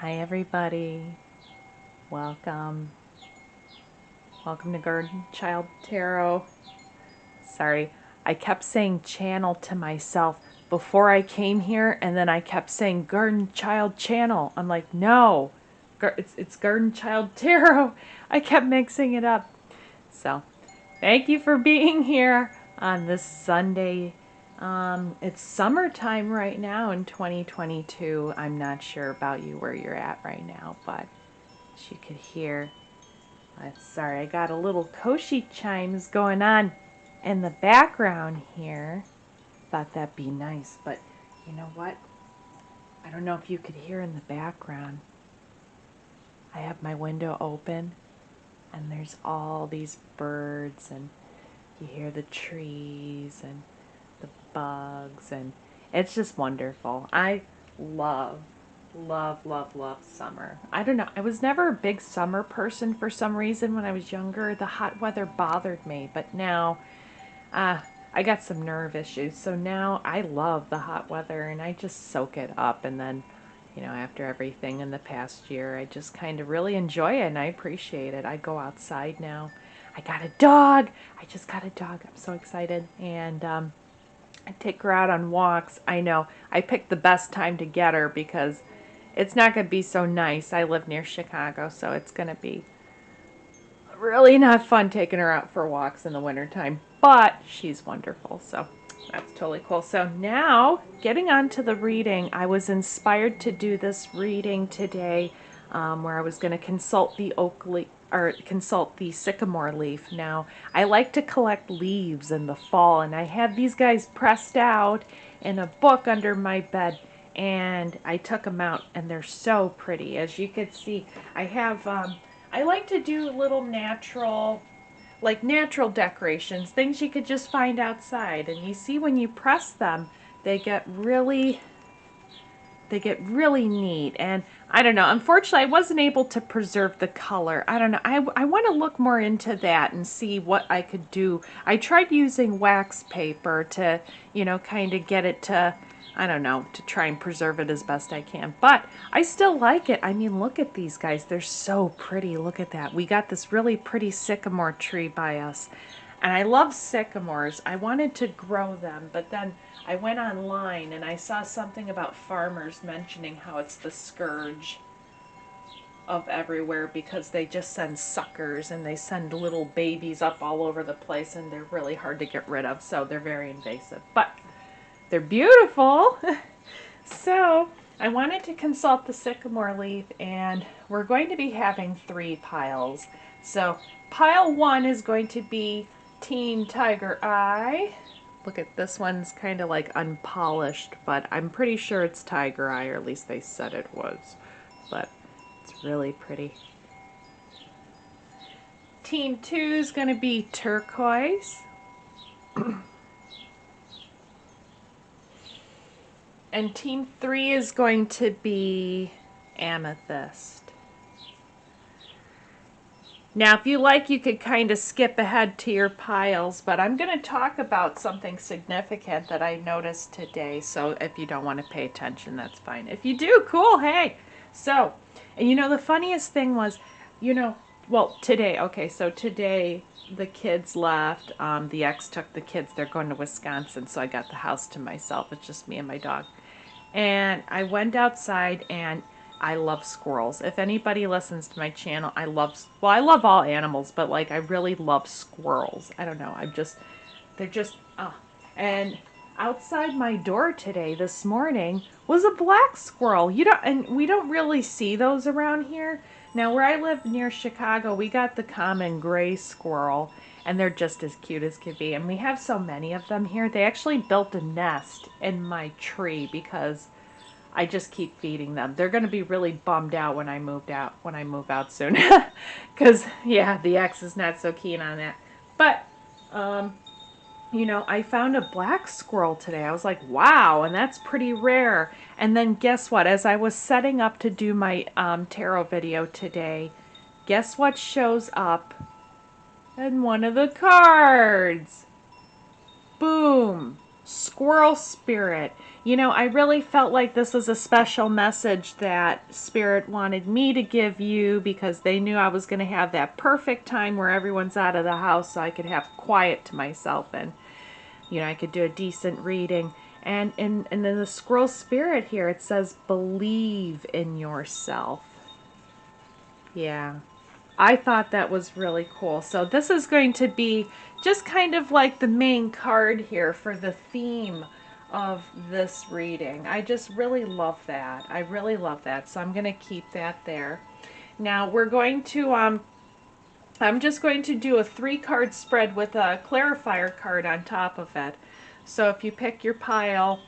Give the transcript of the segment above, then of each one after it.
Hi everybody, welcome. Welcome to Garden Child Tarot. Sorry, I kept saying channel to myself before I came here, and then I kept saying Garden Child Channel. I'm like, no, it's Garden Child Tarot. I kept mixing it up. So, thank you for being here on this Sunday. It's summertime right now in 2022. I'm not sure about you where you're at right now, but as you could hear, sorry, I got a little koshi chimes going on in the background here. Thought that'd be nice, but you know what? I don't know if you could hear in the background. I have my window open and there's all these birds, and you hear the trees and the bugs, and it's just wonderful. I love summer. I don't know. I was never a big summer person for some reason when I was younger. The hot weather bothered me, but now I got some nerve issues. So now I love the hot weather and I just soak it up. And then, after everything in the past year, I just kind of really enjoy it and I appreciate it. I go outside now. I got a dog. I just got a dog. I'm so excited. And I take her out on walks. I know. I picked the best time to get her because it's not going to be so nice. I live near Chicago, so it's going to be really not fun taking her out for walks in the wintertime. But she's wonderful, so that's totally cool. So now, getting on to the reading, I was inspired to do this reading today where I was going to consult the consult the sycamore leaf. Now, I like to collect leaves in the fall, and I had these guys pressed out in a book under my bed, and I took them out, and they're so pretty. As you can see, I have, I like to do little natural decorations, things you could just find outside. And you see when you press them, they get really neat. And I don't know, unfortunately I wasn't able to preserve the color. I don't know, I want to look more into that and see what I could do. I tried using wax paper to, kind of get it to, I don't know, to try and preserve it as best I can. But I still like it. I mean, look at these guys. They're so pretty. Look at that. We got this really pretty sycamore tree by us. And I love sycamores. I wanted to grow them, but then I went online and I saw something about farmers mentioning how it's the scourge of everywhere because they just send suckers and they send little babies up all over the place, and they're really hard to get rid of, so they're very invasive. But they're beautiful. So I wanted to consult the sycamore leaf, and we're going to be having 3 piles. So pile 1 is going to be Team Tiger Eye. Look at this one's kind of like unpolished, but I'm pretty sure it's Tiger Eye, or at least they said it was. But it's really pretty. Team 2 is going to be Turquoise. And Team 3 is going to be Amethyst. Now, if you like, you could kind of skip ahead to your piles, but I'm going to talk about something significant that I noticed today. So if you don't want to pay attention, that's fine. If you do, cool, hey. So, and the funniest thing was, well, today, okay, so today the kids left. The ex took the kids. They're going to Wisconsin, so I got the house to myself. It's just me and my dog. And I went outside, and I love squirrels. If anybody listens to my channel, I love all animals, but like I really love squirrels. I don't know. They're just, and outside my door today, this morning, was a black squirrel. And we don't really see those around here. Now, where I live near Chicago, we got the common gray squirrel, and they're just as cute as could be. And we have so many of them here. They actually built a nest in my tree because I just keep feeding them. They're going to be really bummed out when I move out soon. Because, yeah, the ex is not so keen on that. But, I found a black squirrel today. I was like, wow, and that's pretty rare. And then guess what? As I was setting up to do my tarot video today, guess what shows up in one of the cards? Boom. Squirrel Spirit. You know, I really felt like this was a special message that Spirit wanted me to give you because they knew I was going to have that perfect time where everyone's out of the house so I could have quiet to myself and, you know, I could do a decent reading. And in the Squirrel Spirit here, it says, believe in yourself. Yeah. I thought that was really cool. So this is going to be just kind of like the main card here for the theme of this reading. I just really love that. I really love that. So I'm going to keep that there. Now we're going to, I'm just going to do a 3-card spread with a clarifier card on top of it. So if you pick your pile,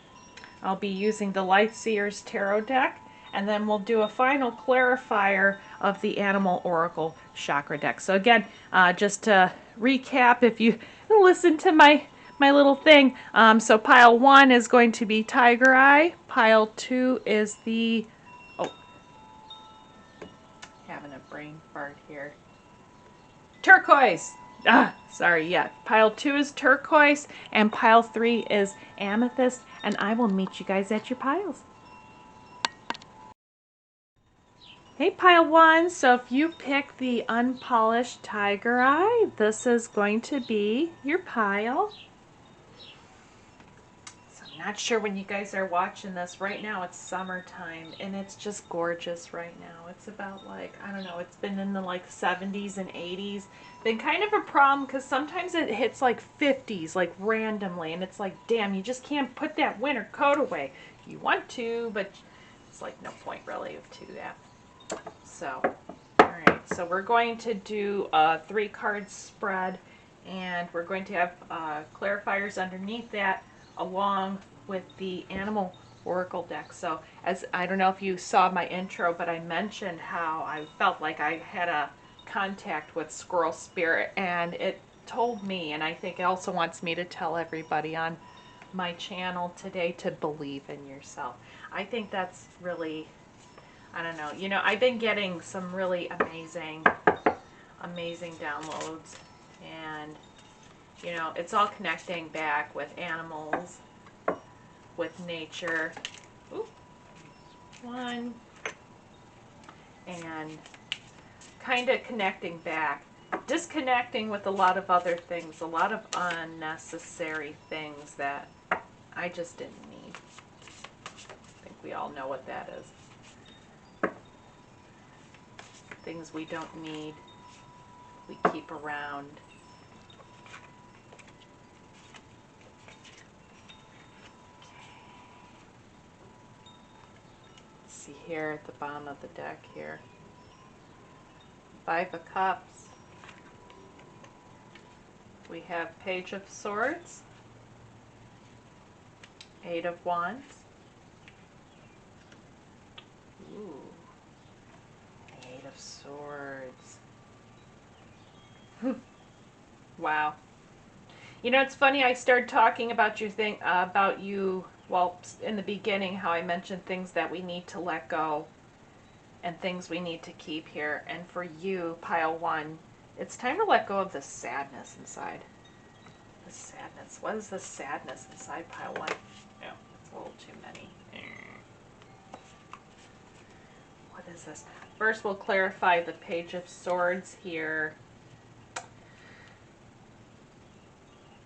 I'll be using the Lightseer's Tarot deck. And then we'll do a final clarifier of the Animal Oracle Chakra deck. So again, just to recap, if you listen to my little thing, so pile 1 is going to be Tiger Eye. Pile 2 is the, oh, having a brain fart here. Turquoise. Sorry, yeah. Pile 2 is Turquoise, and pile 3 is Amethyst, and I will meet you guys at your piles. Hey pile 1, so if you pick the unpolished Tiger Eye, this is going to be your pile. So I'm not sure when you guys are watching this. Right now it's summertime and it's just gorgeous right now. It's about like, I don't know, it's been in the like 70s and 80s. Been kind of a problem because sometimes it hits like 50s like randomly and it's like, damn, you just can't put that winter coat away. You want to, but it's like no point really to that. So, alright, so we're going to do a 3-card spread and we're going to have clarifiers underneath that along with the Animal Oracle deck. So, as I don't know if you saw my intro, but I mentioned how I felt like I had a contact with Squirrel Spirit and it told me, and I think it also wants me to tell everybody on my channel today to believe in yourself. I think that's really, I don't know. You know, I've been getting some really amazing downloads. And, you know, it's all connecting back with animals, with nature. Ooh, 1. And kind of connecting back. Disconnecting with a lot of other things. A lot of unnecessary things that I just didn't need. I think we all know what that is. Things we don't need, we keep around. Let's see here at the bottom of the deck here. 5 of Cups. We have Page of Swords. 8 of Wands. Ooh. 8 of Swords. Wow. You know, it's funny, I started talking about well, in the beginning, how I mentioned things that we need to let go and things we need to keep here. And for you, pile 1, it's time to let go of the sadness inside. The sadness. What is the sadness inside pile 1? Yeah, it's a little too many. What is this? First, we'll clarify the Page of Swords here.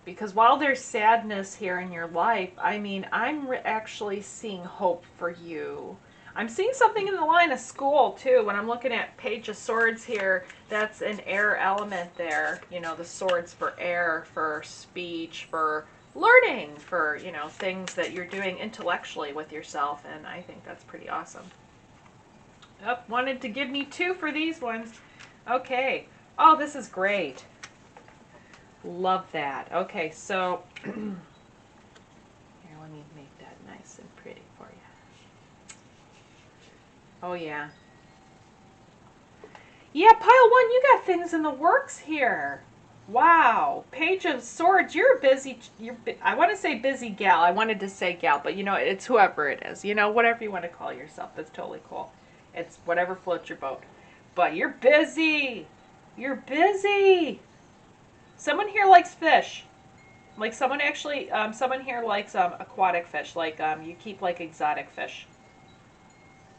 Because while there's sadness here in your life, I mean, I'm actually seeing hope for you. I'm seeing something in the line of school, too. When I'm looking at Page of Swords here, that's an air element there. You know, the swords for air, for speech, for learning, for, you know, things that you're doing intellectually with yourself. And I think that's pretty awesome. Oh, wanted to give me 2 for these ones. Okay. Oh, this is great. Love that. Okay, so here, let me make that nice and pretty for you. Oh, yeah. Yeah, pile 1, you got things in the works here. Wow. Page of Swords, you're a busy, I want to say busy gal. I wanted to say gal, but you know, it's whoever it is. You know, whatever you want to call yourself. That's totally cool. It's whatever floats your boat. But you're busy. You're busy. Someone here likes fish. Like someone actually, someone here likes aquatic fish. Like you keep like exotic fish.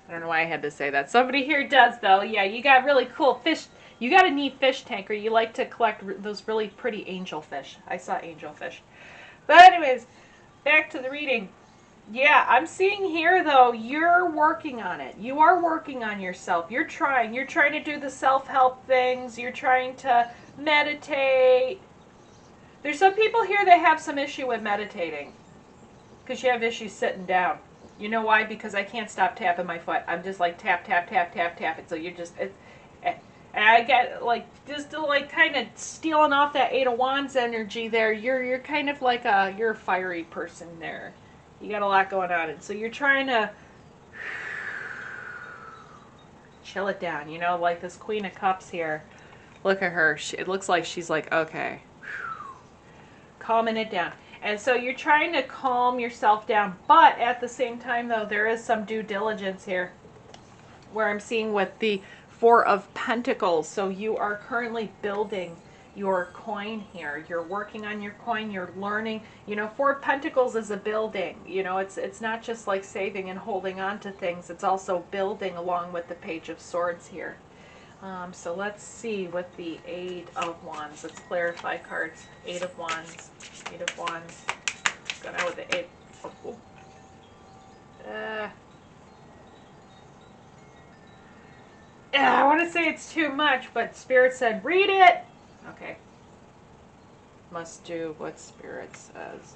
I don't know why I had to say that. Somebody here does though. Yeah, you got really cool fish. You got a neat fish tank, or you like to collect those really pretty angelfish. I saw angelfish. But anyways, back to the reading. Yeah, I'm seeing here though, you're working on it. You are working on yourself. You're trying. You're trying to do the self-help things. You're trying to meditate. There's some people here that have some issue with meditating because you have issues sitting down. You know why? Because I can't stop tapping my foot. I'm just like tap, tap, tap, tap, tap it. So you're just, and I get like just like kind of stealing off that Eight of Wands energy there. You're kind of like you're a fiery person there. You got a lot going on, and so you're trying to chill it down. You know, like this Queen of Cups here. Look at her. It looks like she's like, okay, calming it down. And so you're trying to calm yourself down, but at the same time, though, there is some due diligence here, where I'm seeing with the Four of Pentacles. So you are currently building your coin here. You're working on your coin. You're learning. You know, Four of Pentacles is a building. You know, it's not just like saving and holding on to things. It's also building along with the Page of Swords here. So let's see with the Eight of Wands. Let's clarify cards. Eight of Wands. Eight of Wands. Let's go now with the Eight. Oh. I want to say it's too much, but Spirit said, read it. Okay. Must do what Spirit says.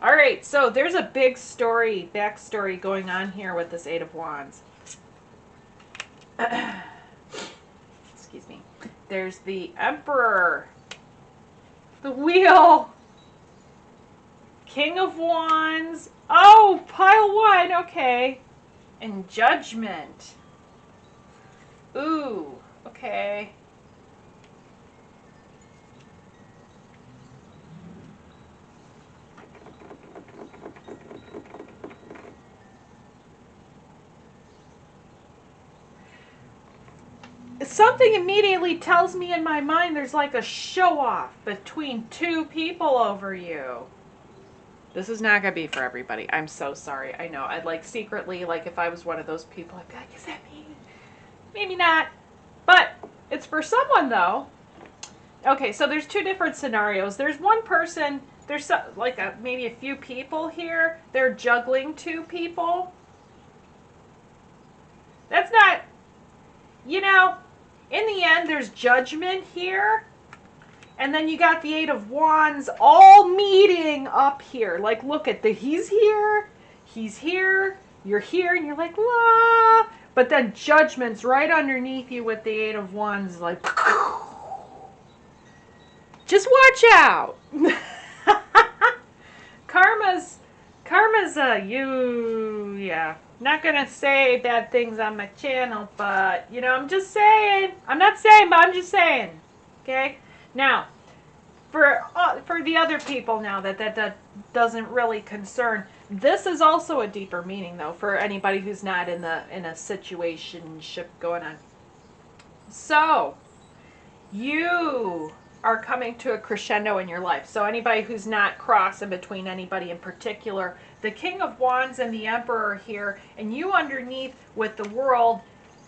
All right, so there's a big story, backstory going on here with this Eight of Wands. Excuse me. There's the Emperor, the Wheel, King of Wands. Oh, pile one. Okay. And Judgment. Ooh, okay. Something immediately tells me in my mind there's like a show-off between two people over you. This is not going to be for everybody. I'm so sorry. I know. I'd like secretly, like if I was one of those people, I'd be like, is that me? Maybe not. But it's for someone though. Okay, so there's two different scenarios. There's one person, there's like maybe a few people here. They're juggling two people. That's not, you know, in the end, there's Judgment here. And then you got the Eight of Wands all meeting up here. Like, look at he's here, you're here, and you're like, la. But then Judgment's right underneath you with the Eight of Wands, like, just watch out. Karma's yeah. Not gonna say bad things on my channel, but, you know, I'm just saying. I'm not saying, but I'm just saying. Okay? Now, for the other people now that doesn't really concern, this is also a deeper meaning, though, for anybody who's not in a situationship going on. So, you are coming to a crescendo in your life. So anybody who's not crossing between anybody in particular, the King of Wands and the Emperor here, and you underneath with the World,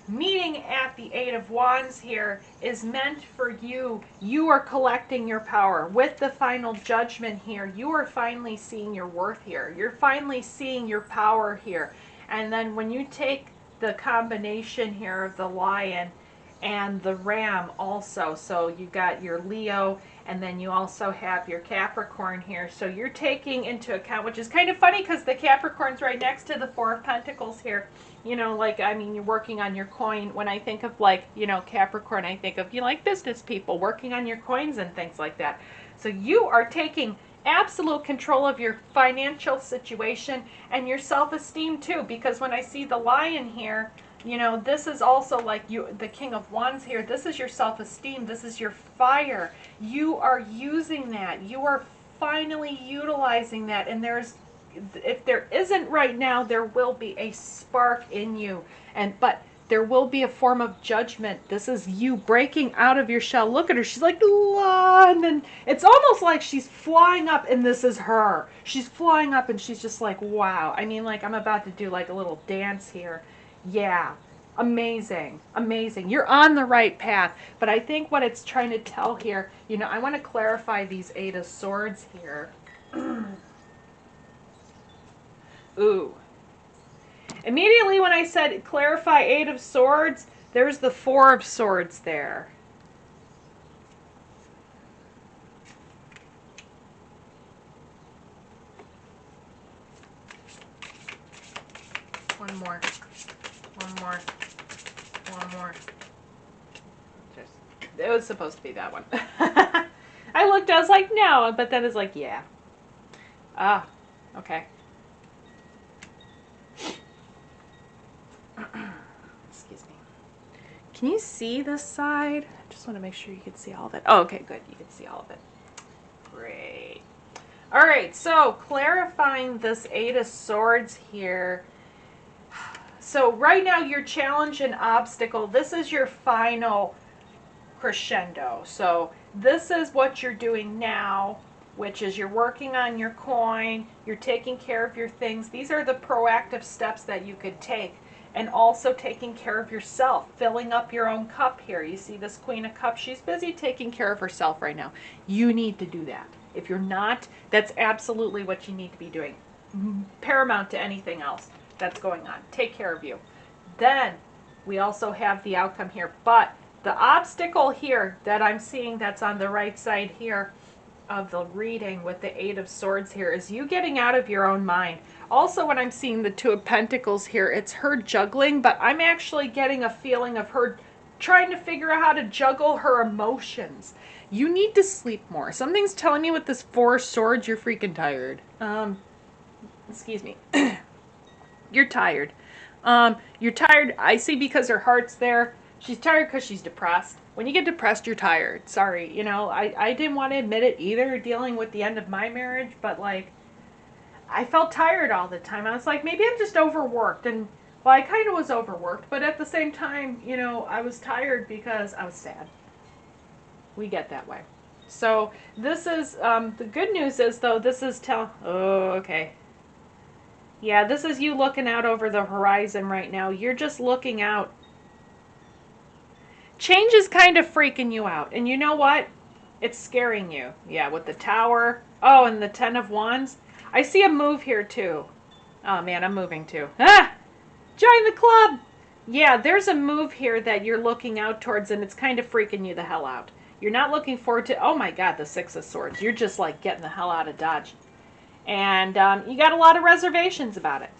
meeting at the Eight of Wands here is meant for you. You are collecting your power. With the final judgment here, you are finally seeing your worth here. You're finally seeing your power here. And then when you take the combination here of the Lion and the Ram also, so you got your Leo, and then you also have your Capricorn here. So you're taking into account, which is kind of funny because the Capricorn's right next to the Four of Pentacles here. You know, like, I mean, you're working on your coin. When I think of, like, you know, Capricorn, I think of, you know, like business people working on your coins and things like that. So you are taking absolute control of your financial situation and your self-esteem too, because when I see the Lion here, you know, this is also like you, the King of Wands here, this is your self-esteem, this is your fire. You are using that. You are finally utilizing that, and if there isn't right now, there will be a spark in you. But there will be a form of judgment. This is you breaking out of your shell. Look at her. She's like, "La," and then it's almost like she's flying up, and this is her. She's flying up, and she's just like, wow. I mean, like, I'm about to do like a little dance here. Yeah. Amazing. Amazing. You're on the right path. But I think what it's trying to tell here, you know, I want to clarify these Eight of Swords here. Ooh. Immediately when I said clarify Eight of Swords, there's the Four of Swords there. One more. One more. One more. Just, it was supposed to be that one. I looked, I was like, no, but then it's like, yeah. Ah, okay. Excuse me. Can you see this side? I just want to make sure you can see all of it. Oh, okay, good. You can see all of it. Great. All right, so clarifying this Eight of Swords here. So right now your challenge and obstacle, this is your final crescendo. So this is what you're doing now, which is you're working on your coin, you're taking care of your things. These are the proactive steps that you could take. And also taking care of yourself, filling up your own cup here. You see this Queen of Cups, she's busy taking care of herself right now. You need to do that. If you're not, that's absolutely what you need to be doing. Paramount to anything else that's going on. Take care of you. Then we also have the outcome here. But the obstacle here that I'm seeing that's on the right side here of the reading with the Eight of Swords here is you getting out of your own mind. Also, when I'm seeing the Two of Pentacles here, it's her juggling, but I'm actually getting a feeling of her trying to figure out how to juggle her emotions. You need to sleep more. Something's telling me with this Four of Swords, you're freaking tired. Excuse me. You're tired. You're tired, I see, because her heart's there. She's tired because she's depressed. When you get depressed, you're tired. Sorry, you know, I didn't want to admit it either, dealing with the end of my marriage, but like, I felt tired all the time. I was like, maybe I'm just overworked. And, well, I kind of was overworked, but at the same time, you know, I was tired because I was sad. We get that way. So this is, the good news is, though, this is oh, okay. Yeah, this is you looking out over the horizon right now. You're just looking out. Change is kind of freaking you out. And you know what? It's scaring you. Yeah, with the Tower. Oh, and the Ten of Wands. I see a move here, too. Oh, man, I'm moving, too. Ah! Join the club! Yeah, there's a move here that you're looking out towards, and it's kind of freaking you the hell out. You're not looking forward to... Oh, my God, the Six of Swords. You're just, like, getting the hell out of Dodge. And you got a lot of reservations about it.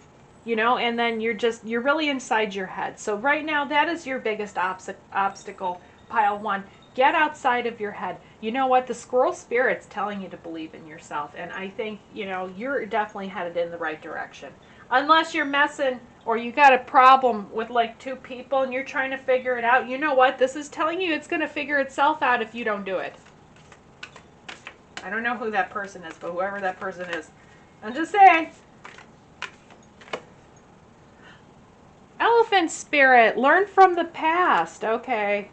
You know, and then you're really inside your head. So right now, that is your biggest obstacle, pile one. Get outside of your head. You know what? The squirrel spirit's telling you to believe in yourself. And I think, you know, you're definitely headed in the right direction. Unless you're messing or you got a problem with like two people and you're trying to figure it out. You know what? This is telling you it's going to figure itself out if you don't do it. I don't know who that person is, but whoever that person is. I'm just saying. Elephant spirit, learn from the past. Okay.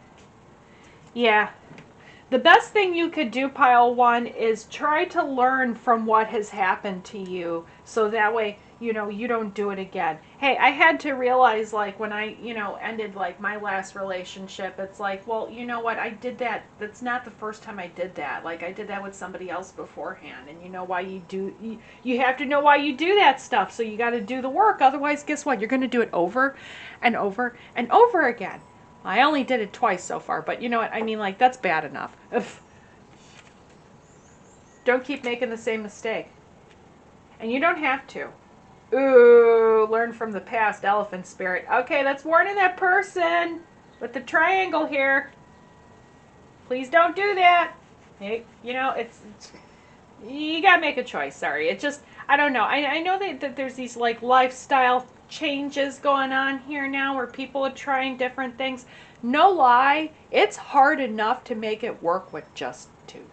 Yeah. The best thing you could do, pile one, is try to learn from what has happened to you. So that way, you know, you don't do it again. Hey, I had to realize, like, when I, you know, ended, like, my last relationship, it's like, well, you know what, I did that. That's not the first time I did that. Like, I did that with somebody else beforehand. And you know why you do, you have to know why you do that stuff. So you got to do the work. Otherwise, guess what? You're going to do it over and over and over again. I only did it twice so far, but you know what? I mean, like, that's bad enough. Don't keep making the same mistake. And you don't have to. Ooh, learn from the past, elephant spirit. Okay, that's warning that person with the triangle here. Please don't do that. Hey, you know, it's you gotta make a choice. Sorry, it just, I don't know. I know that there's these, like, lifestyle changes going on here now where people are trying different things. No lie, it's hard enough to make it work with just two.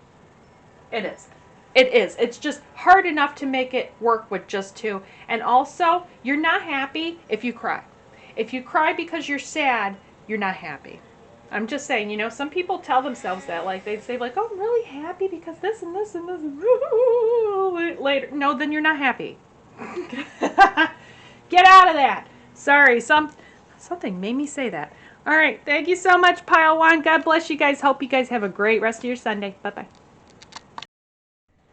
It is. It is. It's just hard enough to make it work with just two. And also, you're not happy if you cry. If you cry because you're sad, you're not happy. I'm just saying, you know, some people tell themselves that, like they say, like, "Oh, I'm really happy because this and this and this." And later, no, then you're not happy. Get out of that. Sorry, something made me say that. All right, thank you so much, Pile One. God bless you guys. Hope you guys have a great rest of your Sunday. Bye bye.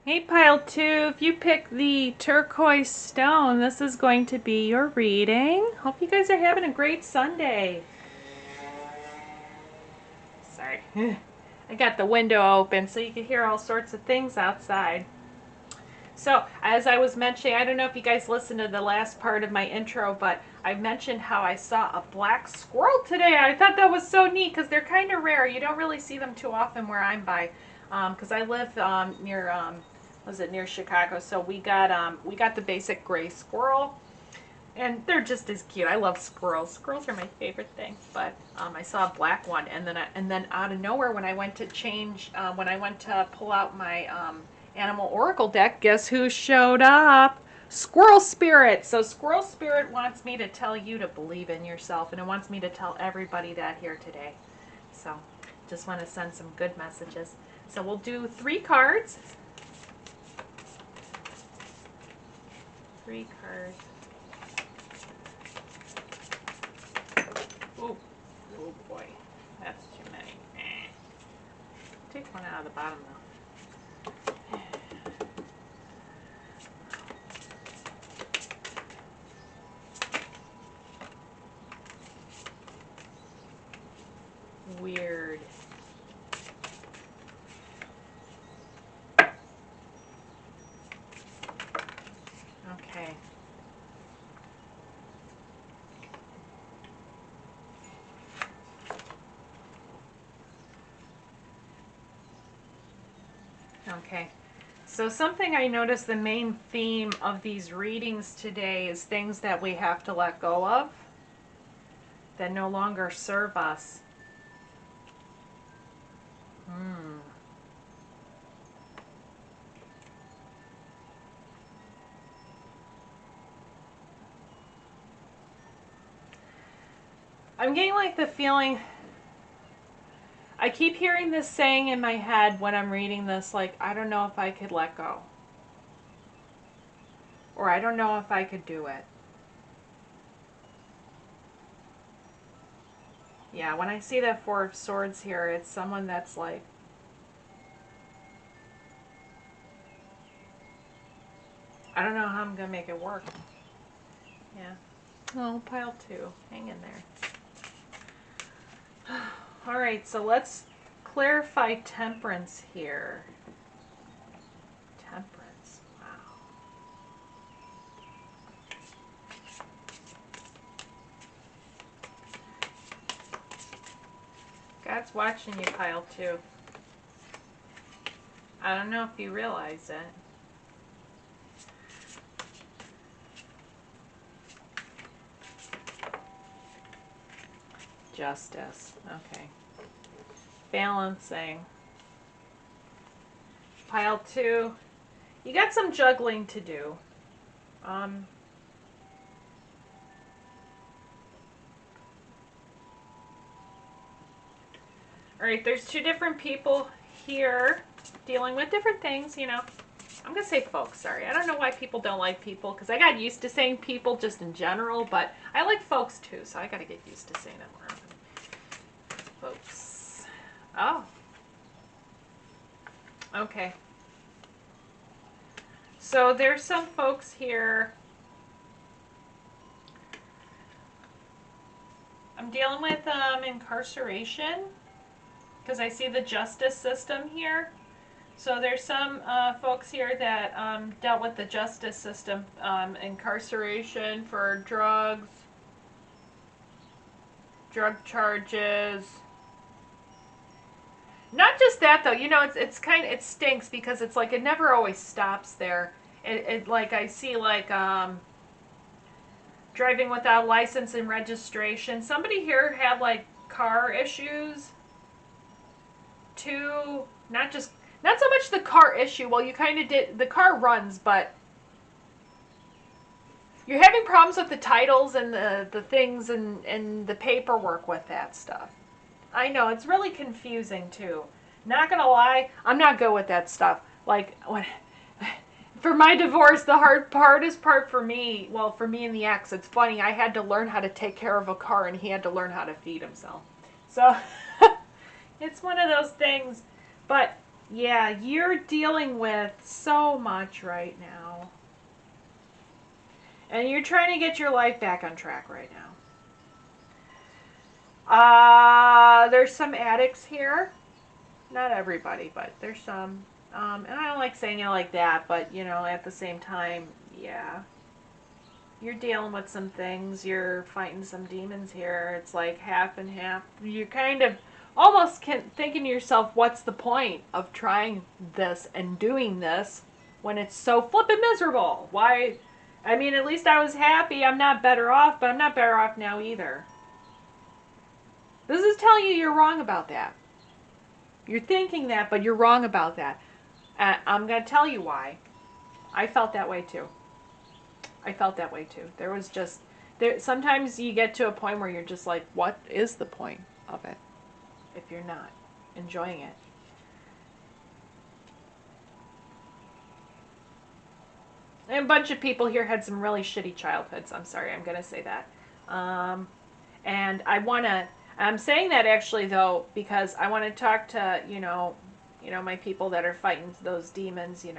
Hey, Pile Two, if you pick the turquoise stone, this is going to be your reading. Hope you guys are having a great Sunday. Sorry. I got the window open so you can hear all sorts of things outside. So, as I was mentioning, I don't know if you guys listened to the last part of my intro, but I mentioned how I saw a black squirrel today. I thought that was so neat because they're kind of rare. You don't really see them too often where I'm by, because I live near, near Chicago. So we got the basic gray squirrel, and they're just as cute. I love squirrels. Squirrels are my favorite thing. But I saw a black one, and then out of nowhere, when I went to pull out my Animal Oracle deck, guess who showed up? Squirrel Spirit. So Squirrel Spirit wants me to tell you to believe in yourself, and it wants me to tell everybody that here today. So just want to send some good messages. So we'll do 3 cards. 3 cards. Oh, oh boy, that's too many. Take one out of the bottom though. Weird. Okay. Okay. So something I noticed, the main theme of these readings today is things that we have to let go of that no longer serve us. I'm getting like the feeling, I keep hearing this saying in my head when I'm reading this, like, I don't know if I could let go. Or I don't know if I could do it. Yeah, when I see that 4 of Swords here, it's someone that's like, I don't know how I'm going to make it work. Yeah. Oh, pile 2. Hang in there. All right, so let's clarify temperance here. Temperance. Wow. God's watching you, pile 2. I don't know if you realize it. Justice. Okay. Balancing. Pile 2. You got some juggling to do. All right, there's 2 different people here dealing with different things, you know. I'm going to say folks, sorry. I don't know why people don't like people, because I got used to saying people just in general, but I like folks too, so I got to get used to saying it more often. Folks. Oh. Okay. So there's some folks here. I'm dealing with incarceration, because I see the justice system here. So there's some folks here that dealt with the justice system, incarceration for drugs, drug charges. Not just that though, you know, it stinks because it's like it never always stops there. It like I see like driving without license and registration. Somebody here had like car issues too. Not so much the car issue. Well, you kind of did. The car runs, but You're having problems with the titles and the things and the paperwork with that stuff. I know, it's really confusing too. Not gonna lie, I'm not good with that stuff. Like, when, for my divorce, the hardest part for me, well, for me and the ex, it's funny, I had to learn how to take care of a car and he had to learn how to feed himself. So, it's one of those things. But, yeah, you're dealing with so much right now. And you're trying to get your life back on track right now. There's some addicts here. Not everybody, but there's some. And I don't like saying it like that, but, at the same time, yeah. You're dealing with some things. You're fighting some demons here. It's like half and half. You're kind of almost thinking to yourself, what's the point of trying this and doing this when it's so flippin' miserable? Why? I mean, at least I was happy. I'm not better off, but I'm not better off now either. This is telling you you're wrong about that. You're thinking that, but you're wrong about that. I'm going to tell you why. I felt that way too. There was just, sometimes you get to a point where you're just like, what is the point of it if you're not enjoying it? And a bunch of people here had some really shitty childhoods. I'm sorry, I'm going to say that. And I'm saying that actually though, because I want to talk to, my people that are fighting those demons, that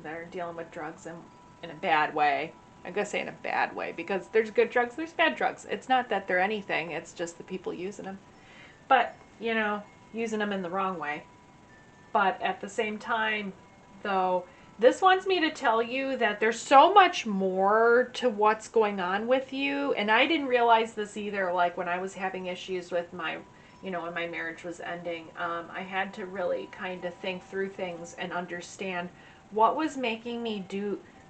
are dealing with drugs in a bad way. I'm going to say in a bad way, because there's good drugs, there's bad drugs. It's not that they're anything, it's just the people using them. But, using them in the wrong way. But at the same time, though, this wants me to tell you that there's so much more to what's going on with you. And I didn't realize this either, like when I was having issues with my, when my marriage was ending. I had to really kind of think through things and understand what was making me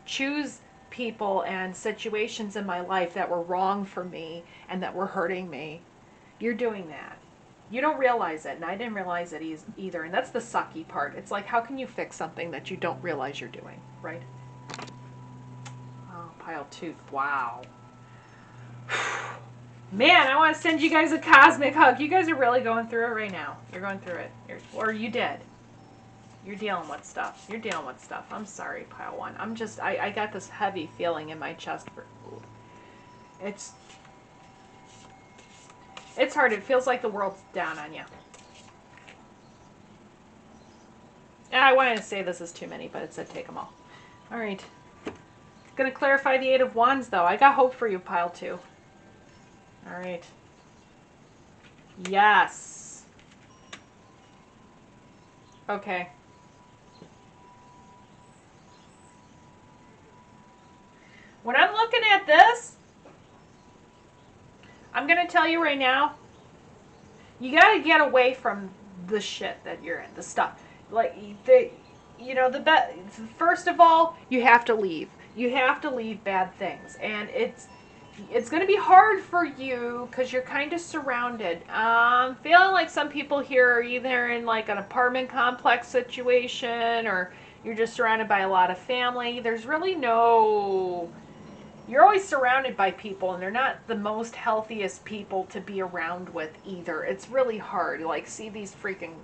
choose people and situations in my life that were wrong for me and that were hurting me. You're doing that. You don't realize it, and I didn't realize it either, and that's the sucky part. It's like, how can you fix something that you don't realize you're doing, right? Oh, pile tooth, wow. Man, I want to send you guys a cosmic hug. You guys are really going through it right now. You're going through it, or you did. You're dealing with stuff. I'm sorry, pile one. I got this heavy feeling in my chest. It's hard. It feels like the world's down on you. And I wanted to say this is too many, but it said take them all. All right. Going to clarify the Eight of Wands, though. I got hope for you, pile two. All right. Yes. Okay. When I'm looking at this, I'm going to tell you right now, you got to get away from the shit that you're in, the stuff. Like, first of all, you have to leave. You have to leave bad things. And it's going to be hard for you because you're kind of surrounded. Feeling like some people here are either in like an apartment complex situation or you're just surrounded by a lot of family. There's really you're always surrounded by people, and they're not the most healthiest people to be around with either. It's really hard. Like, see these freaking,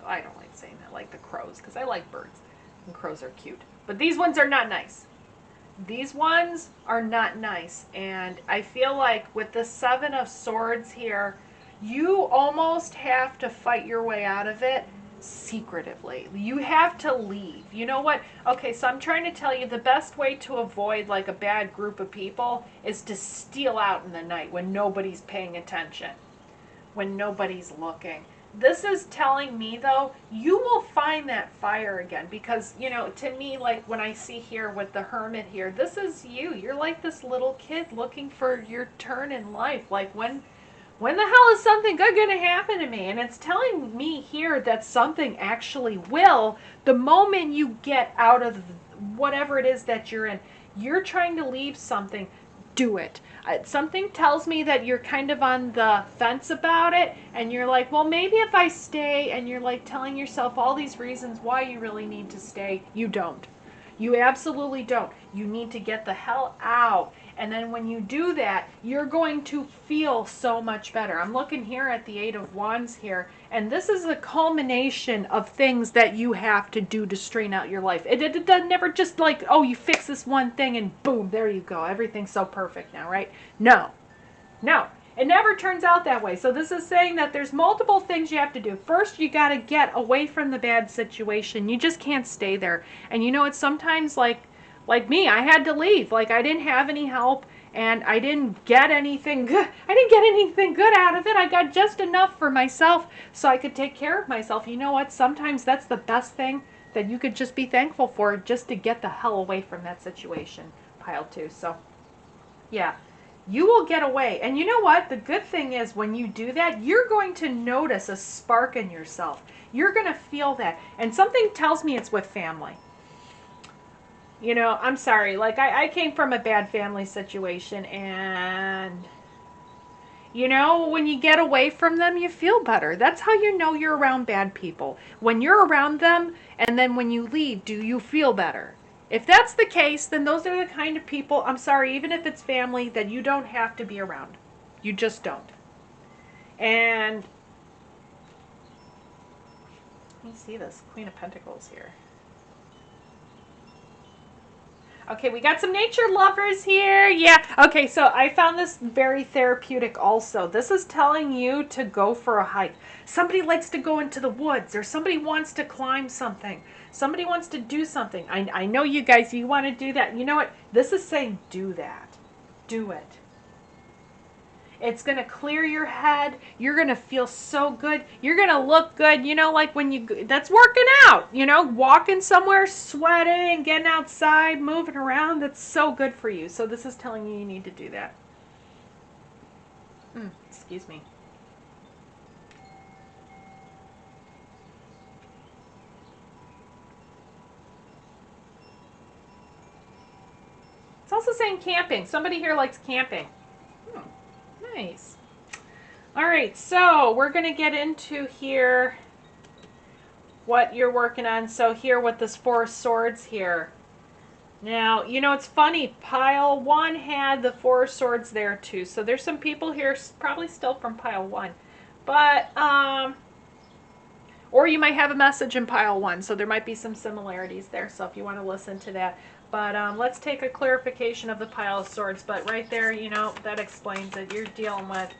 I don't like saying that, like the crows, because I like birds, and crows are cute. But these ones are not nice. These ones are not nice, and I feel like with the Seven of Swords here, you almost have to fight your way out of it secretively. You have to leave. You know what? Okay, so I'm trying to tell you the best way to avoid like a bad group of people is to steal out in the night when nobody's paying attention, when nobody's looking. This is telling me, though, you will find that fire again because, to me, like when I see here with the Hermit here, this is you. You're like this little kid looking for your turn in life. Like when the hell is something good going to happen to me? And it's telling me here that something actually will. The moment you get out of whatever it is that you're in, you're trying to leave something, do it. Something tells me that you're kind of on the fence about it, and you're like, well, maybe if I stay, and you're like telling yourself all these reasons why you really need to stay. You don't. You absolutely don't. You need to get the hell out. And then when you do that, you're going to feel so much better. I'm looking here at the Eight of Wands here, and this is a culmination of things that you have to do to straighten out your life. It doesn't never just like, oh, you fix this one thing and boom, there you go. Everything's so perfect now, right? No. No. It never turns out that way. So this is saying that there's multiple things you have to do. First, you got to get away from the bad situation. You just can't stay there. And you know, it's sometimes like me, I had to leave. Like I didn't have any help and I didn't get anything good. I didn't get anything good out of it. I got just enough for myself so I could take care of myself. You know what? Sometimes that's the best thing that you could just be thankful for, just to get the hell away from that situation. Pile 2. So, yeah. You will get away. And you know what? The good thing is when you do that, you're going to notice a spark in yourself. You're going to feel that. And something tells me it's with family. You know, I'm sorry. Like, I came from a bad family situation. And, you know, when you get away from them, you feel better. That's how you know you're around bad people. When you're around them, and then when you leave, do you feel better? If that's the case, then those are the kind of people, I'm sorry, even if it's family, that you don't have to be around. You just don't. And let me see this Queen of Pentacles here. Okay, we got some nature lovers here. Yeah. Okay, so I found this very therapeutic also. This is telling you to go for a hike. Somebody likes to go into the woods, or somebody wants to climb something. Somebody wants to do something. I know you guys, you want to do that. You know what? This is saying do that. Do it. It's going to clear your head. You're going to feel so good. You're going to look good. You know, like when you, that's working out, you know, walking somewhere, sweating, getting outside, moving around. That's so good for you. So this is telling you need to do that. Excuse me. It's also saying camping. Somebody here likes camping. Nice. All right, so we're going to get into here what you're working on. So here with this Four of Swords here. Now, you know, it's funny. Pile 1 had the Four of Swords there too. So there's some people here probably still from Pile 1. But, or you might have a message in Pile 1. So there might be some similarities there. So if you want to listen to that. But let's take a clarification of the Pile of Swords. But right there, you know, that explains it. You're dealing with,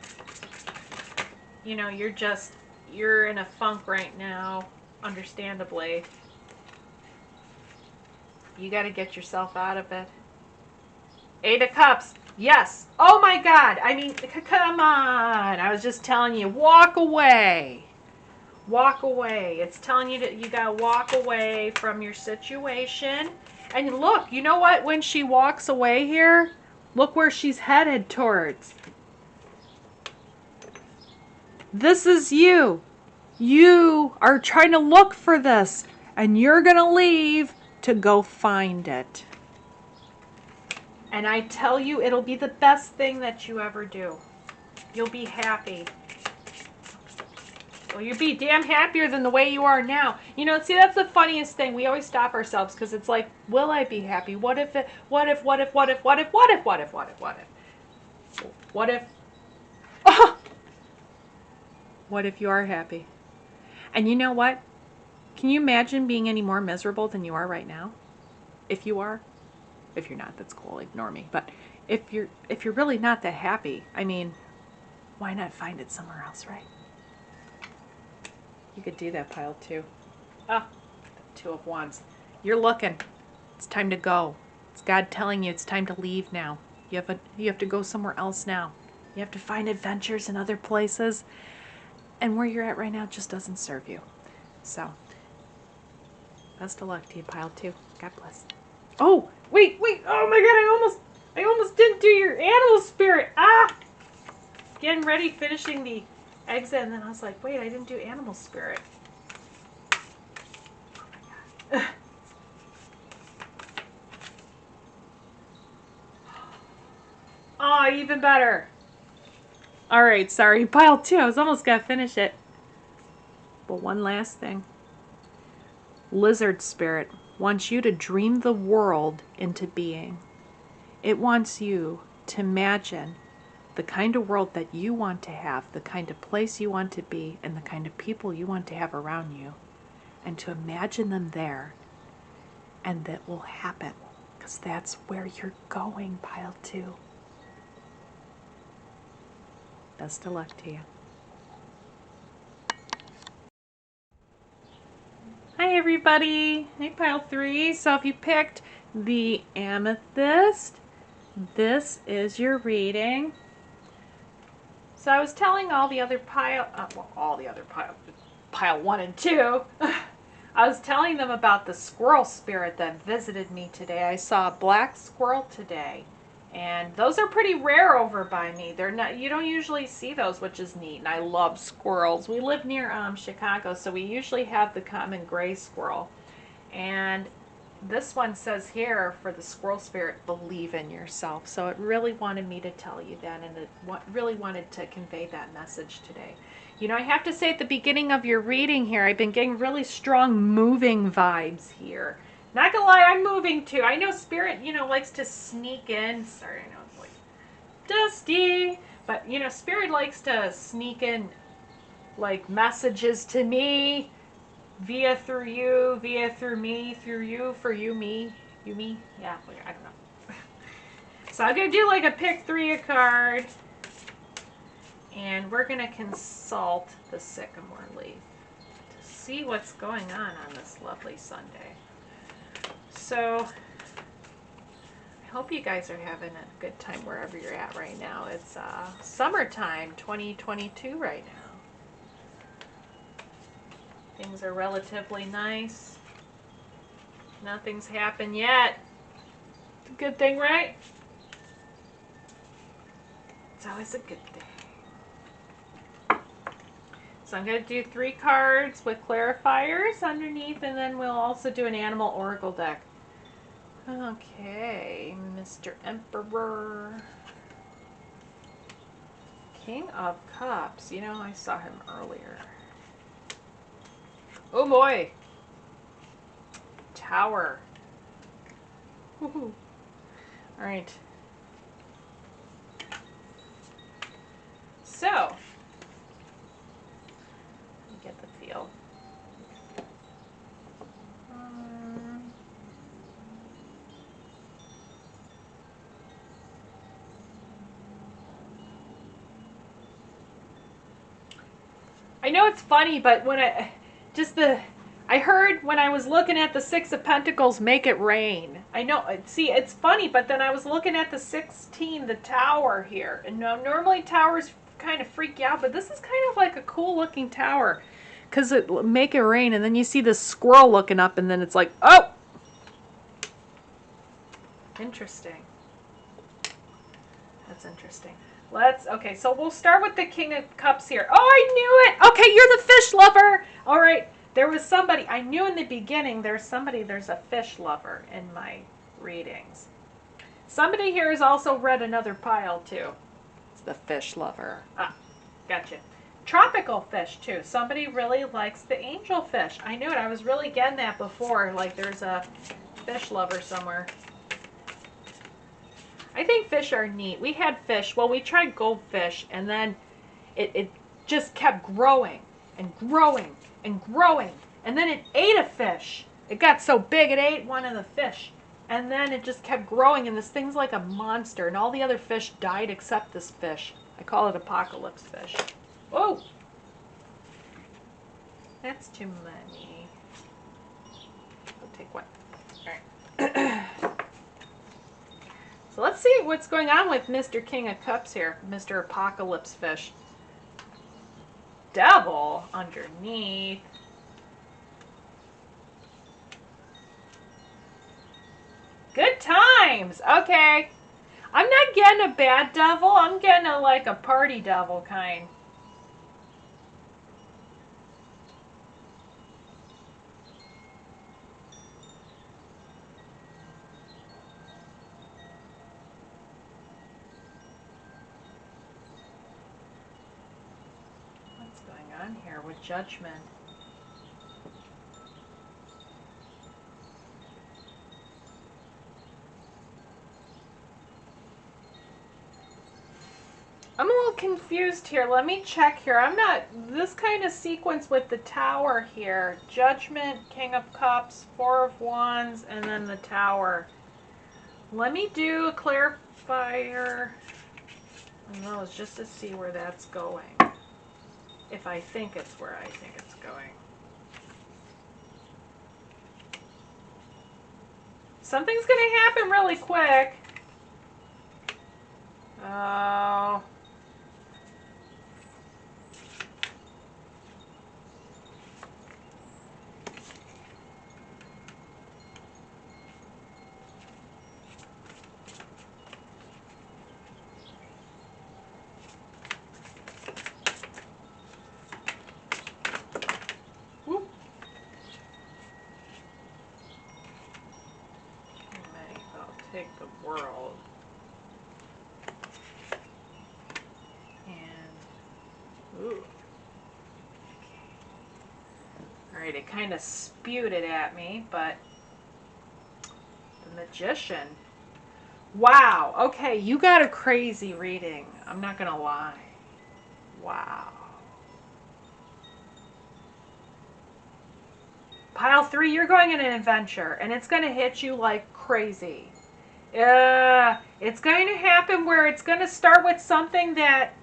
you know, you're in a funk right now, understandably. You got to get yourself out of it. Eight of Cups. Yes. Oh my God. I mean, come on. I was just telling you, walk away. Walk away. It's telling you that you got to walk away from your situation. And look, you know what? When she walks away here, look where she's headed towards. This is you. You are trying to look for this, and you're going to leave to go find it. And I tell you, it'll be the best thing that you ever do. You'll be happy. Well, you'll be damn happier than the way you are now. You know, see, that's the funniest thing. We always stop ourselves because it's like, will I be happy? What if it, what if, what if, what if, what if, what if, what if, what if, what if, what if, oh! What if you are happy? And you know what? Can you imagine being any more miserable than you are right now? If you are. If you're not, that's cool. Ignore me. But if you're really not that happy, I mean, why not find it somewhere else, right? You could do that, Pile 2. Ah, Two of Wands. You're looking. It's time to go. It's God telling you it's time to leave now. You have to go somewhere else now. You have to find adventures in other places. And where you're at right now just doesn't serve you. So, best of luck to you, Pile 2. God bless. Oh, wait. Oh my God, I almost didn't do your animal spirit. Ah! Getting ready, finishing the exit, and then I was like, wait, I didn't do animal spirit. Oh my God. Oh, even better. All right, sorry, Pile 2. I was almost gonna finish it. But one last thing. Lizard spirit. wants you to dream the world into being. It wants you to imagine the kind of world that you want to have, the kind of place you want to be, and the kind of people you want to have around you, and to imagine them there. And that will happen, because that's where you're going, pile 2. Best of luck to you. Hi everybody, hey pile 3. So if you picked the Amethyst, this is your reading. So I was telling all the other pile 1 and 2, I was telling them about the squirrel spirit that visited me today. I saw a black squirrel today, and those are pretty rare over by me. They're not, you don't usually see those, which is neat, and I love squirrels. We live near Chicago, so we usually have the common gray squirrel. And this one says here for the squirrel spirit, believe in yourself. So it really wanted me to tell you that, and it really wanted to convey that message today. You know, I have to say at the beginning of your reading here, I've been getting really strong moving vibes here. Not gonna lie, I'm moving too. I know Spirit, you know, likes to sneak in. Sorry, I know it's like dusty, but you know, Spirit likes to sneak in like messages to me via through you, via through me, through you, for you, me, you, me. Yeah, I don't know. So I'm gonna do like a pick 3 a card. And we're going to consult the sycamore leaf to see what's going on this lovely Sunday. So I hope you guys are having a good time wherever you're at right now. It's summertime 2022 right now. Things are relatively nice. Nothing's happened yet. It's a good thing, right? It's always a good thing. So I'm going to do 3 cards with clarifiers underneath, and then we'll also do an animal oracle deck. Okay, Mr. Emperor. King of Cups. You know, I saw him earlier. Oh boy. Tower. Woohoo. All right. So, get the feel. I know it's funny, but when I heard when I was looking at the 6 of Pentacles, make it rain. I know, see, it's funny, but then I was looking at the 16, the tower here. And normally towers kind of freak you out, but this is kind of like a cool looking tower. Because it make it rain, and then you see this squirrel looking up, and then it's like, oh! Interesting. That's interesting. Okay, so we'll start with the King of Cups here. Oh, I knew it! Okay, you're the fish lover! All right, there was somebody, I knew in the beginning there's a fish lover in my readings. Somebody here has also read another pile, too. It's the fish lover. Ah, gotcha. Tropical fish, too. Somebody really likes the angel fish. I knew it. I was really getting that before. Like, there's a fish lover somewhere. I think fish are neat. We had fish. Well, we tried goldfish, and then it just kept growing and growing and growing. And then it ate a fish. It got so big, it ate one of the fish. And then it just kept growing, and this thing's like a monster. And all the other fish died except this fish. I call it apocalypse fish. Whoa! That's too many. I'll take one. All right. So let's see what's going on with Mr. King of Cups here. Mr. Apocalypse Fish. Devil underneath. Good times. Okay. I'm not getting a bad devil. I'm getting like a party devil kind. What's going on here with Judgment? I'm a little confused here. Let me check here. I'm not, this kind of sequence with the tower here. Judgment, King of Cups, Four of Wands, and then the tower. Let me do a clarifier. No, it's just to see where that's going. If I think it's where I think it's going. Something's going to happen really quick. Oh. Whoop. I'll take the world. And, ooh. Alright, it kind of spewed it at me, but the Magician. Wow, okay, you got a crazy reading. I'm not going to lie. Wow. Pile 3, you're going on an adventure, and it's going to hit you like crazy. It's going to happen where it's going to start with something that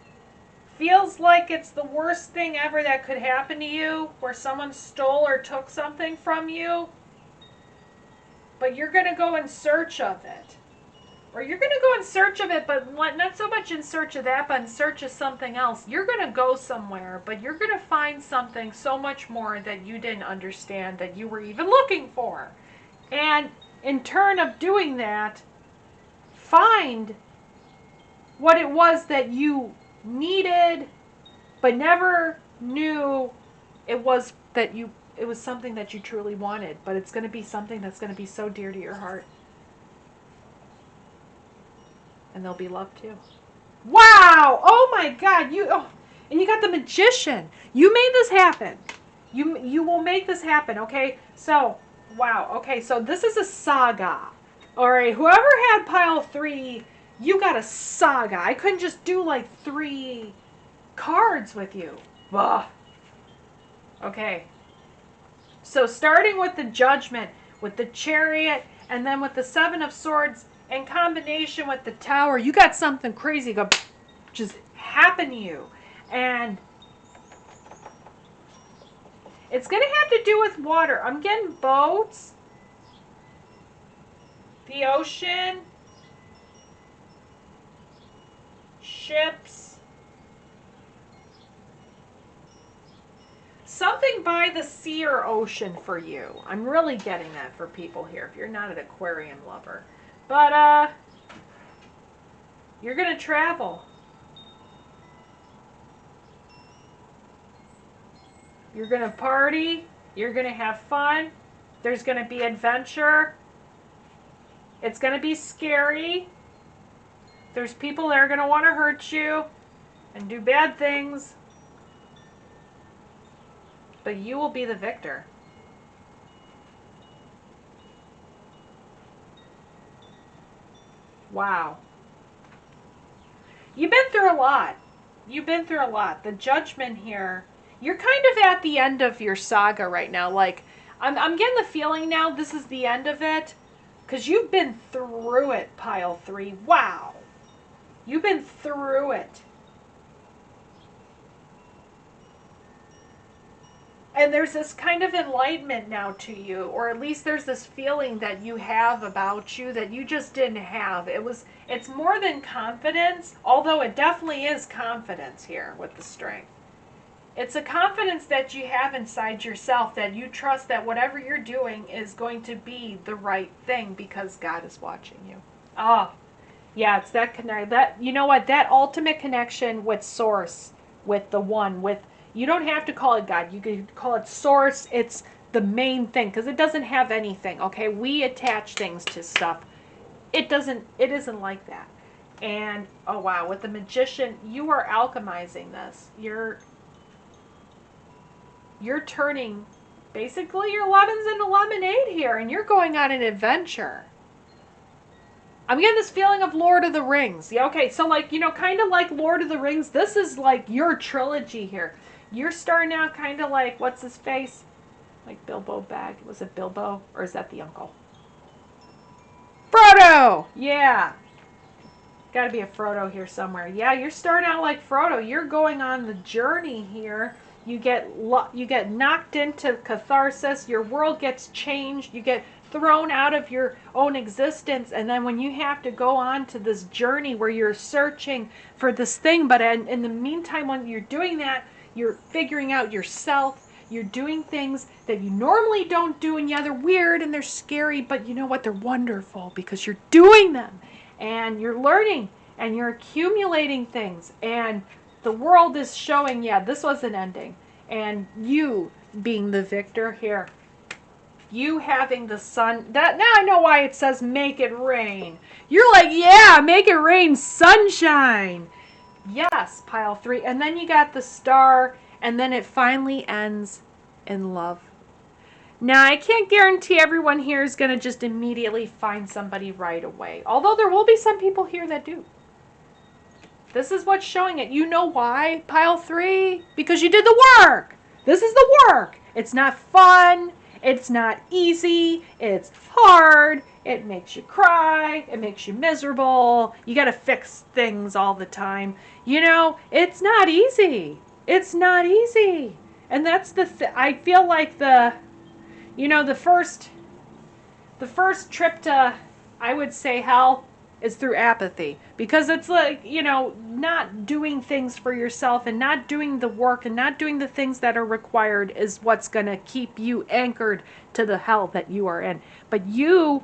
feels like it's the worst thing ever that could happen to you, where someone stole or took something from you, but you're going to go in search of it. Or you're going to go in search of it, but not so much in search of that, but in search of something else. You're going to go somewhere, but you're going to find something so much more that you didn't understand that you were even looking for. And in turn of doing that, find what it was that you needed, but never knew it was something that you truly wanted. But it's going to be something that's going to be so dear to your heart. And they'll be loved too. Wow! Oh my God! And you got the Magician. You made this happen. You will make this happen. Okay. So wow. Okay. So this is a saga. All right. Whoever had pile 3, you got a saga. I couldn't just do like 3 cards with you. Ugh. Okay. So starting with the Judgment, with the Chariot, and then with the 7 of Swords. In combination with the Tower, you got something crazy go just happen to you. And it's going to have to do with water. I'm getting boats, the ocean, ships, something by the sea or ocean for you. I'm really getting that for people here if you're not an aquarium lover. But you're going to travel. You're going to party. You're going to have fun. There's going to be adventure. It's going to be scary. There's people that are going to want to hurt you and do bad things. But you will be the victor. Wow. You've been through a lot. You've been through a lot. The Judgment here, you're kind of at the end of your saga right now. Like, I'm getting the feeling now this is the end of it. Because you've been through it, pile 3. Wow. You've been through it. And there's this kind of enlightenment now to you, or at least there's this feeling that you have about you that you just didn't have. It's more than confidence, although it definitely is confidence here with the Strength. It's a confidence that you have inside yourself that you trust that whatever you're doing is going to be the right thing because God is watching you. Oh, yeah, it's that connect. You know what? That ultimate connection with Source, with the One, with you don't have to call it God. You could call it Source. It's the main thing because it doesn't have anything. Okay, we attach things to stuff. It isn't like that. And oh wow, with the Magician, you are alchemizing this. You're turning basically your lemons into lemonade here, and you're going on an adventure. I'm getting this feeling of Lord of the Rings. Yeah, okay, so like, you know, kind of like Lord of the Rings, this is like your trilogy here. You're starting out kind of like, what's his face? Like Bilbo Bag. Was it Bilbo? Or is that the uncle? Frodo! Yeah. Got to be a Frodo here somewhere. Yeah, you're starting out like Frodo. You're going on the journey here. You get knocked into catharsis. Your world gets changed. You get thrown out of your own existence. And then when you have to go on to this journey where you're searching for this thing, but in the meantime, when you're doing that, you're figuring out yourself. You're doing things that you normally don't do, and yeah, they're weird and they're scary, but you know what? They're wonderful because you're doing them. And you're learning and you're accumulating things, and the world is showing, yeah, this was an ending, and you being the victor here, you having the sun. That now I know why it says make it rain. You're like, yeah, make it rain, sunshine. Yes, pile 3. And then you got the star, and then it finally ends in love. Now, I can't guarantee everyone here is going to just immediately find somebody right away. Although there will be some people here that do. This is what's showing it. You know why, pile 3? Because you did the work. This is the work. It's not fun. It's not easy. It's hard. It makes you cry. It makes you miserable. You got to fix things all the time. You know, it's not easy. It's not easy. And that's I feel like you know, the first trip to, I would say, hell is through apathy. Because it's like, you know, not doing things for yourself and not doing the work and not doing the things that are required is what's going to keep you anchored to the hell that you are in. But you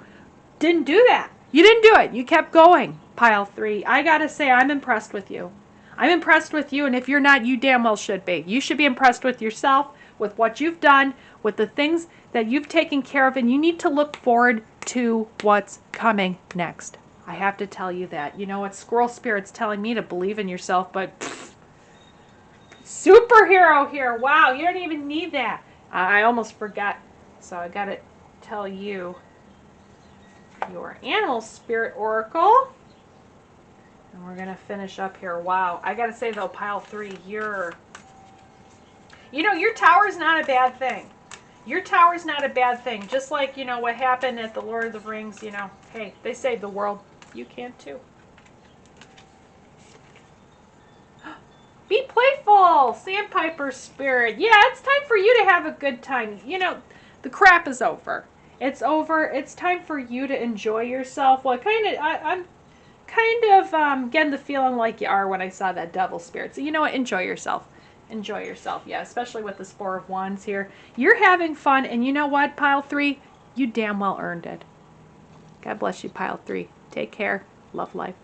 didn't do that. You didn't do it. You kept going, pile 3. I got to say, I'm impressed with you. I'm impressed with you, and if you're not, you damn well should be. You should be impressed with yourself, with what you've done, with the things that you've taken care of, and you need to look forward to what's coming next. I have to tell you that. You know what? Squirrel Spirit's telling me to believe in yourself, but superhero here. Wow, you don't even need that. I almost forgot, so I got to tell you your animal spirit oracle. And we're going to finish up here. Wow. I got to say, though, pile 3, you know, your tower's not a bad thing. Your tower's not a bad thing. Just like, you know, what happened at the Lord of the Rings, you know. Hey, they saved the world. You can, too. Be playful, Sandpiper Spirit. Yeah, it's time for you to have a good time. You know, the crap is over. It's over. It's time for you to enjoy yourself. Well, I'm kind of getting the feeling like you are when I saw that devil spirit. So you know what? Enjoy yourself. Enjoy yourself. Yeah, especially with this 4 of Wands here. You're having fun, and you know what, pile 3? You damn well earned it. God bless you, pile 3. Take care. Love life.